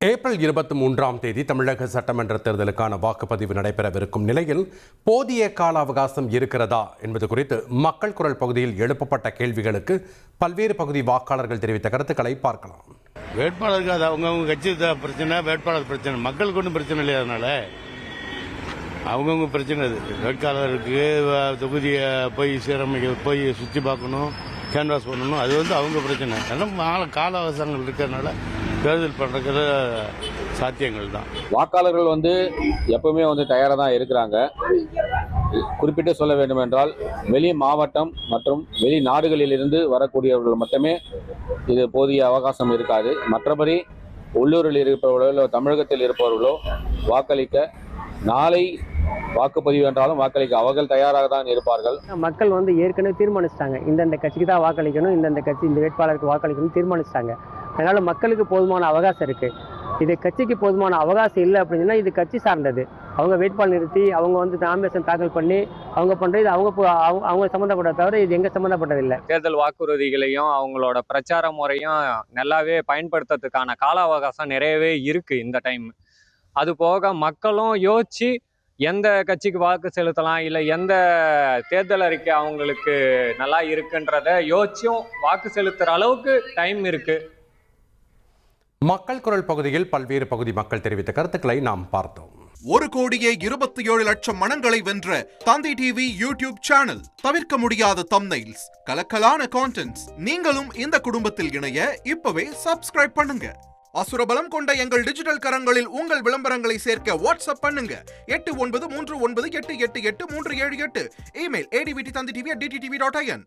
April 23ஆம் தேதி தமிழக சட்டமன்ற தேர்தலுக்கான வாக்குப்பதிவு நடைபெறவிருக்கும் நிலையில் போதிய கால அவகாசம் இருக்கிறதா என்பது குறித்து மக்கள் குரல் பகுதியில் எழுப்பப்பட்ட கேள்விகளுக்கு பல்வேறு பகுதி வாக்காளர்கள் தெரிவித்த கருத்துக்களை பார்க்கலாம். வேட்பாளருக்கு அது அவங்கவுங்க கட்சி பிரச்சனை, வேட்பாளர் பிரச்சனை, மக்களுக்கு ஒன்றும் பிரச்சனை இல்லையா? அதனால அவங்கவுங்க பிரச்சனை. அது வேட்பாளருக்கு தொகுதியை போய் சீரமைக்க, போய் சுற்றி பார்க்கணும், கேன்வாஸ் பண்ணணும், அது அவங்க பிரச்சனை. அதெல்லாம் கால அவகாசங்கள் இருக்கிறதுனால தேர்தல் பண்ணுற சாத்தியங்கள் தான். வாக்காளர்கள் எப்பவுமே தயாராக தான் இருக்கிறாங்க. குறிப்பிட்டு சொல்ல வேண்டும் என்றால் வெளி மாவட்டம் மற்றும் வெளிநாடுகளிலிருந்து வரக்கூடியவர்கள் மட்டுமே இது போதிய அவகாசம் இருக்காது. மற்றபடி உள்ளூரில் இருப்பவர்களோ தமிழகத்தில் இருப்பவர்களோ வாக்களிக்க நாளை வாக்குப்பதிவு என்றாலும் வாக்களிக்க அவர்கள் தயாராக தான் இருப்பார்கள். மக்கள் ஏற்கனவே தீர்மானிச்சிட்டாங்க, இந்தந்த கட்சிக்கு தான் வாக்களிக்கணும், இந்தந்த கட்சி இந்த வேட்பாளருக்கு வாக்களிக்கணும் தீர்மானிச்சிட்டாங்க. அதனால மக்களுக்கு போதுமான அவகாசம் இருக்கு. இது கட்சிக்கு போதுமான அவகாசம் இல்லை அப்படின்னா இது கட்சி சார்ந்தது. அவங்க வேட்பாளர் நிறுத்தி அவங்க நாமினேஷன் தாக்கல் பண்ணி அவங்க பண்றது அவங்க சம்மந்தப்பட்ட தவிர இது எங்க சம்மந்தப்பட்டதில்லை. தேர்தல் வாக்குறுதிகளையும் அவங்களோட பிரச்சார முறையும் நல்லாவே பயன்படுத்துறதுக்கான கால அவகாசம் நிறையவே இருக்கு இந்த டைம். அது போக மக்களும் யோசிச்சு எந்த கட்சிக்கு வாக்கு செலுத்தலாம், இல்லை எந்த தேர்தல் அறிக்கை அவங்களுக்கு நல்லா இருக்குன்றத யோசிச்சும் வாக்கு செலுத்துற அளவுக்கு டைம் இருக்கு. மக்கள் குரல் பகுதியில் பல்வேறு பகுதி மக்கள் தெரிவித்த கருத்துக்களை நாம் பார்த்தோம். 1,27,00,000 மனங்களை வென்ற தந்தி டிவி யூடியூப் சேனல். தவிர்க்க முடியாத தம்ப்நெயில்ஸ், கலக்கலான கான்டென்ட்ஸ். நீங்களும் இந்த குடும்பத்தில் இணைய இப்பவே சப்ஸ்கிரைப் பண்ணுங்க. அசுரபலம் கொண்ட எங்கள் டிஜிட்டல் கரங்களில் உங்கள் விளம்பரங்களை சேர்க்க வாட்ஸ்அப் பண்ணுங்க. 8939888838. Email advttv@dttv.in.